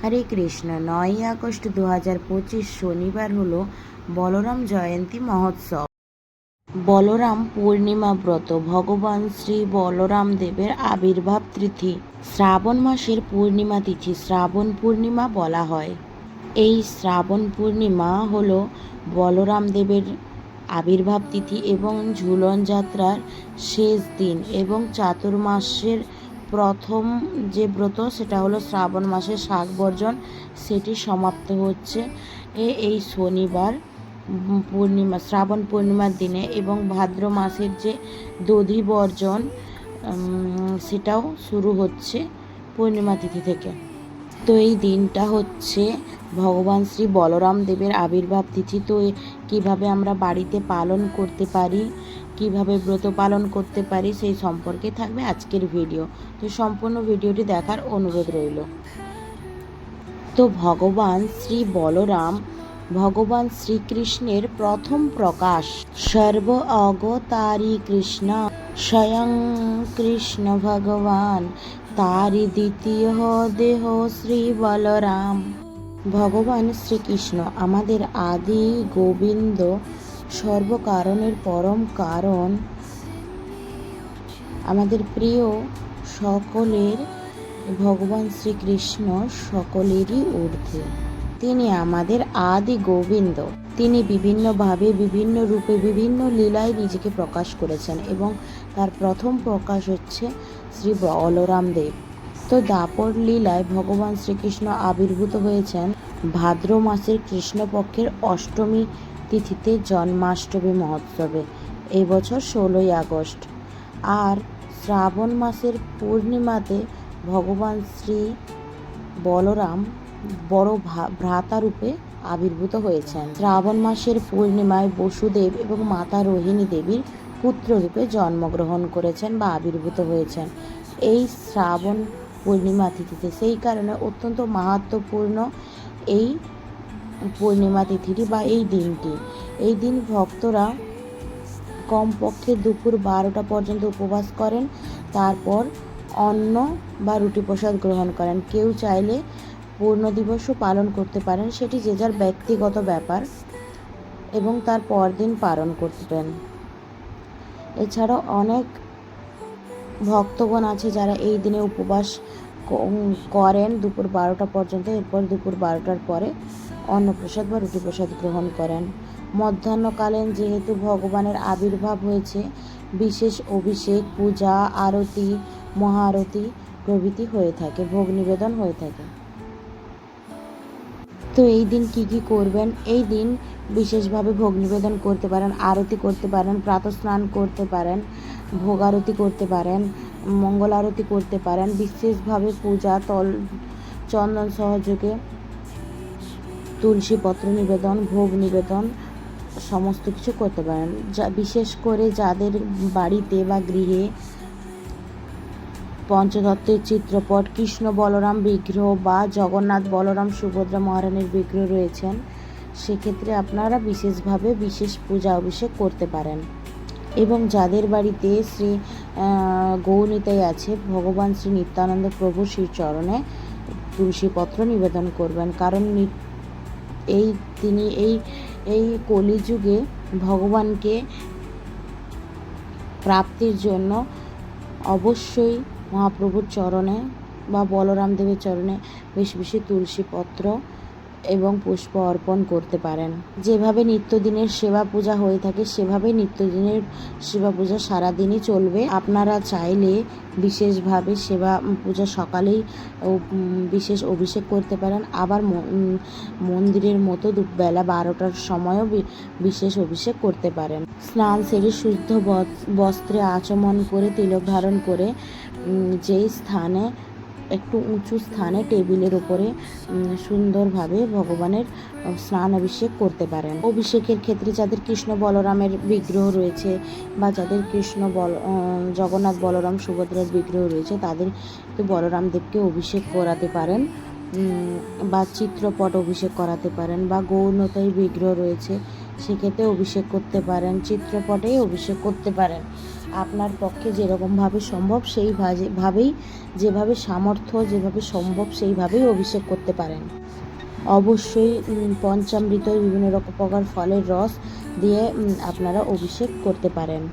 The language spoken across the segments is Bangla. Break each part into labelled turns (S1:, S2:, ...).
S1: হরে কৃষ্ণ। 9ই আগস্ট 2025 শনিবার হলো বলরাম জয়ন্তী মহোৎসব। বলরাম পূর্ণিমা ব্রত ভগবান শ্রী বলরাম দেবের আবির্ভাব তিথি। শ্রাবণ মাসের পূর্ণিমা তিথি শ্রাবণ পূর্ণিমা বলা হয়। এই শ্রাবণ পূর্ণিমা হলো বলরাম দেবের আবির্ভাব তিথি এবং ঝুলন যাত্রার শেষ দিন এবং চাতুর্মাসের প্রথম যে ব্রত সেটা হলো শ্রাবণ মাসের শাক বর্জন, সেটি সমাপ্ত হচ্ছে এই শনিবার পূর্ণিমা শ্রাবণ পূর্ণিমার দিনে এবং ভাদ্র মাসের যে দধি বর্জন সেটাও শুরু হচ্ছে পূর্ণিমা তিথি থেকে। তো এই দিনটা হচ্ছে ভগবান শ্রী বলরাম দেবের আবির্ভাব তিথি। তো কীভাবে আমরা বাড়িতে পালন করতে পারি, কিভাবে ব্রত পালন করতে পারি সেই সম্পর্কে থাকবে আজকের ভিডিও। তো সম্পূর্ণ ভিডিওটি দেখার অনুরোধ রইল। তো ভগবান শ্রী বলরাম ভগবান শ্রীকৃষ্ণের প্রথম প্রকাশ। সর্ব অগতারি কৃষ্ণ স্বয়ং কৃষ্ণ ভগবান, তারি দ্বিতীয় দেহ শ্রী বলরাম। ভগবান শ্রীকৃষ্ণ আমাদের আদি গোবিন্দ, সর্বকারণের পরম কারণ, আমাদের প্রিয় সকলের ভগবান শ্রীকৃষ্ণ সকলেরই ঊর্ধ্বে। তিনি আমাদের আদি গোবিন্দ। তিনি বিভিন্নভাবে বিভিন্ন রূপে বিভিন্ন লীলায় নিজেকে প্রকাশ করেছেন এবং তার প্রথম প্রকাশ হচ্ছে শ্রী বলরাম দেব। তো দাপর লীলায় ভগবান শ্রীকৃষ্ণ আবির্ভূত হয়েছেন ভাদ্র মাসের কৃষ্ণপক্ষের অষ্টমী তিথিতে জন্মাষ্টমী মহোৎসবে, এই বছর 16ই আগস্ট। আর শ্রাবণ মাসের পূর্ণিমাতে ভগবান শ্রী বলরাম বড় ভ্রাতারূপে আবির্ভূত হয়েছেন। শ্রাবণ মাসের পূর্ণিমায় বসুদেব এবং মাতা রোহিণী দেবীর পুত্ররূপে জন্মগ্রহণ করেছেন বা আবির্ভূত হয়েছেন এই শ্রাবণ পূর্ণিমা তিথিতে। সেই কারণে অত্যন্ত মাহাত্ম্যপূর্ণ এই পূর্ণিমা তিথিটি বা এই দিনটি। এই দিন ভক্তরা কমপক্ষে দুপুর 12টা পর্যন্ত উপবাস করেন, তারপর অন্ন বা রুটি প্রসাদ গ্রহণ করেন। কেউ চাইলে পূর্ণ দিবসও পালন করতে পারেন, সেটি যে যার ব্যক্তিগত ব্যাপার, এবং তার পরদিন পালন করতেন। এছাড়াও অনেক ভক্তগণ আছে যারা এই দিনে উপবাস করেন দুপুর 12টা পর্যন্ত, এরপর দুপুর 12টার পরে অন্নপ্রসাদ বা রুটি প্রসাদ গ্রহণ করেন। মধ্যাহ্নকালীন যেহেতু ভগবানের আবির্ভাব হয়েছে, বিশেষ অভিষেক, পূজা, আরতি, মহাআরতি প্রভৃতি হয়ে থাকে, ভোগ নিবেদন হয়ে থাকে। তো এই দিন কি করবেন? এই দিন বিশেষভাবে ভোগ নিবেদন করতে পারেন, আরতি করতে পারেন, প্রাতঃস্নান করতে পারেন, ভোগ আরতি করতে পারেন, মঙ্গল আরতি করতে পারেন। বিশেষভাবে পূজা, চন্দন সহযোগে তুলসী পত্র নিবেদন, ভোগ নিবেদন সমস্ত কিছু করতে পারেন। বিশেষ করে যাদের বাড়িতে বা গৃহে পঞ্চতত্ত্বের চিত্রপট, কৃষ্ণ বলরাম বিগ্রহ বা জগন্নাথ বলরাম সুভদ্রা মহারানীর বিগ্রহ রয়েছেন, সেক্ষেত্রে আপনারা বিশেষভাবে বিশেষ পূজা অভিষেক করতে পারেন। এবং যাদের বাড়িতে শ্রী গৌরনিতাই আছে, ভগবান শ্রী নিত্যানন্দ প্রভু শ্রীচরণে তুলসীপত্র নিবেদন করবেন, কারণ তিনি এই কলিযুগে ভগবানকে প্রাপ্তির জন্য অবশ্যই মহাপ্রভুর চরণে বা বলরাম দেবের চরণে বেশি বেশি তুলসীপত্র এবং পুষ্প অর্পণ করতে পারেন। যেভাবে নিত্যদিনের সেবা পূজা হয়ে থাকে, সেভাবেই নিত্যদিনের সেবা পূজা সারাদিনই চলবে। আপনারা চাইলে বিশেষভাবে সেবা পূজা সকালেই বিশেষ অভিষেক করতে পারেন, আবার মন্দিরের মতো বেলা 12টার সময়ও বিশেষ অভিষেক করতে পারেন। স্নান সেরে শুদ্ধ বস্ত্রে আচমন করে তিলক ধারণ করে যেই স্থানে একটু উঁচু স্থানে টেবিলের উপরে সুন্দরভাবে ভগবানের স্নান অভিষেক করতে পারেন। অভিষেকের ক্ষেত্রে যাদের কৃষ্ণ বলরামের বিগ্রহ রয়েছে বা যাদের জগন্নাথ বলরাম সুভদ্রার বিগ্রহ রয়েছে, তাদের বলরাম দেবকে অভিষেক করাতে পারেন বা চিত্রপট অভিষেক করাতে পারেন, বা গৌরনিতাই বিগ্রহ রয়েছে সেক্ষেত্রে অভিষেক করতে পারেন, চিত্রপটেই অভিষেক করতে পারেন। আপনার পক্ষে যেরকমভাবে সম্ভব সেইভাবেই, যেভাবে সামর্থ্য, যেভাবে সম্ভব সেইভাবেই অভিষেক করতে পারেন। অবশ্যই পঞ্চামৃত, বিভিন্ন রকম প্রকার ফলের রস দিয়ে আপনারা অভিষেক করতে পারেন।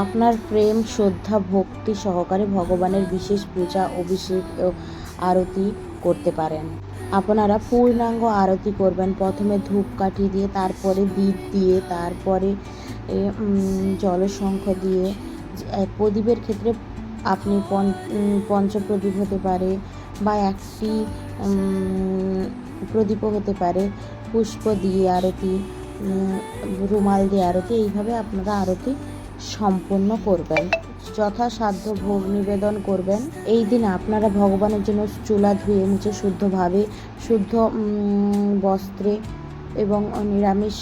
S1: আপনার প্রেম, শ্রদ্ধা, ভক্তি সহকারে ভগবানের বিশেষ পূজা, অভিষেক ও আরতি করতে পারেন। আপনারা পূর্ণাঙ্গ আরতি করবেন, প্রথমে ধূপকাঠি দিয়ে, তারপরে দীপ দিয়ে, তারপরে জলশঙ্খ দিয়ে। প্রদীপের ক্ষেত্রে আপনি পঞ্চপ্রদীপ হতে পারে বা একটি প্রদীপও হতে পারে। পুষ্প দিয়ে আরতি, রুমাল দিয়ে আরতি, এইভাবে আপনারা আরতি সম্পন্ন করবেন। যথাসাধ্য ভোগ নিবেদন করবেন। এই দিন আপনারা ভগবানের জন্য চুলা ধুয়ে মুছে শুদ্ধভাবে, শুদ্ধ বস্ত্রে এবং নিরামিষ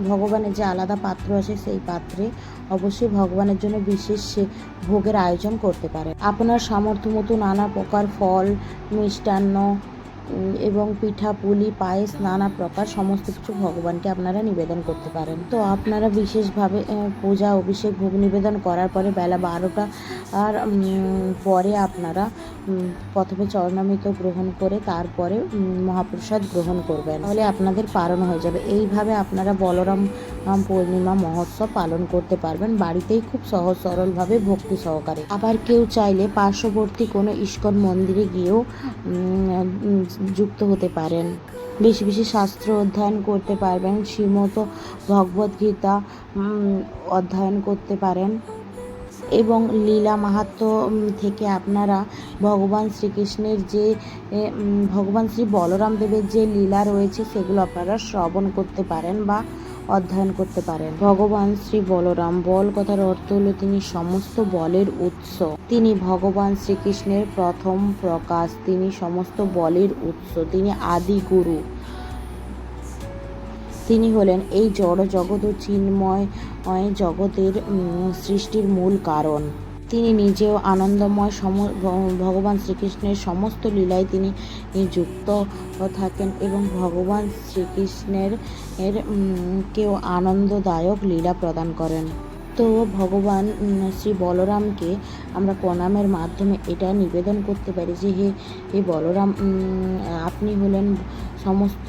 S1: ভগবানের যে আলাদা পাত্র আছে সেই পাত্রে অবশ্যই ভগবানের জন্য বিশেষ ভোগের আয়োজন করতে পারেন। আপনার সামর্থ্য মতো নানা প্রকার ফল, মিষ্টান্ন এবং পিঠা, পুলি, পায়েস, নানা প্রকার সমস্ত কিছু ভগবানকে আপনারা নিবেদন করতে পারেন। তো আপনারা বিশেষভাবে পূজা, অভিষেক, ভোগ নিবেদন করার পরে বেলা 12টা আর পরে আপনারা প্রথমে চরণামৃত গ্রহণ করে তারপরে মহাপ্রসাদ গ্রহণ করবেন, তাহলে আপনাদের পালন হয়ে যাবে। এইভাবে আপনারা বলরাম পূর্ণিমা মহোৎসব পালন করতে পারবেন বাড়িতেই, খুব সহজ সরলভাবে, ভক্তি সহকারে। আবার কেউ চাইলে পার্শ্ববর্তী কোনো ইস্কন মন্দিরে গিয়েও যুক্ত হতে পারেন। বেশি বেশি শাস্ত্র অধ্যয়ন করতে পারবেন, শ্রীমত ভগবদ্গীতা অধ্যয়ন করতে পারেন এবং লীলা মাহাত্ম্য থেকে আপনারা ভগবান শ্রীকৃষ্ণের যে ভগবান শ্রী বলরাম দেবের যে লীলা রয়েছে সেগুলো আপনারা শ্রবণ করতে পারেন বা অধ্যয়ন করতে পারেন। ভগবান শ্রী বলরাম, বল কথার অর্থ হলো তিনি সমস্ত বলের উৎস। তিনি ভগবান শ্রীকৃষ্ণের প্রথম প্রকাশ, তিনি সমস্ত বলের উৎস, তিনি আদি গুরু। তিনি হলেন এই জড় জগৎ ও চিন্ময় জগতের সৃষ্টির মূল কারণ। তিনি নিজেও আনন্দময়, ভগবান শ্রীকৃষ্ণের সমস্ত লীলায় তিনি যুক্ত থাকেন এবং ভগবান শ্রীকৃষ্ণের কেও আনন্দদায়ক লীলা প্রদান করেন। তো ভগবান শ্রী বলরামকে আমরা প্রণামের মাধ্যমে এটা নিবেদন করতে পারি যে হে বলরাম, আপনি হলেন সমস্ত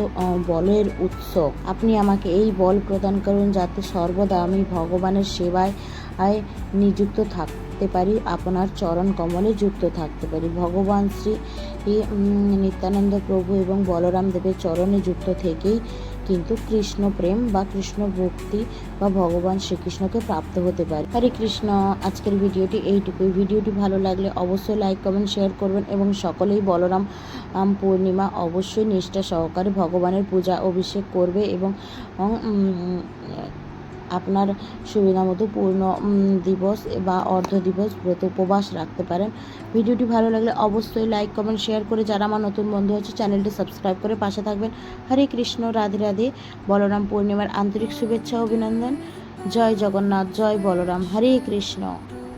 S1: বলের উৎস। আপনি আমাকে এই বল প্রদান করুন যাতে সর্বদা আমি ভগবানের সেবায় নিযুক্ত থাকতে পারি, আপনার চরণ কমলে যুক্ত থাকতে পারি। ভগবান শ্রী নিত্যানন্দ প্রভু এবং বলরাম দেবের চরণে যুক্ত থেকেই কিন্তু কৃষ্ণ প্রেম বা কৃষ্ণ ভক্তি বা ভগবান শ্রীকৃষ্ণকে প্রাপ্ত হতে পারে। হরে কৃষ্ণ। আজকের ভিডিওটি এইটুকুই। ভিডিওটি ভালো লাগলে অবশ্যই লাইক, কমেন্ট, শেয়ার করবেন এবং সকলেই বলরাম পূর্ণিমা অবশ্যই নিষ্ঠা সহকারে ভগবানের পূজা, অভিষেক করবে এবং আপনার সুবিধা মতো পূর্ণ দিবস বা অর্ধ দিবস ব্রত উপবাস রাখতে পারেন। ভিডিওটি ভালো লাগলে অবশ্যই লাইক, কমেন্ট, শেয়ার করে যারা আমার নতুন বন্ধু আছে চ্যানেলটি সাবস্ক্রাইব করে পাশে থাকবেন। হরে কৃষ্ণ। রাধে রাধে। বলরাম পূর্ণিমার আন্তরিক শুভেচ্ছা, অভিনন্দন। জয় জগন্নাথ, জয় বলরাম। হরে কৃষ্ণ।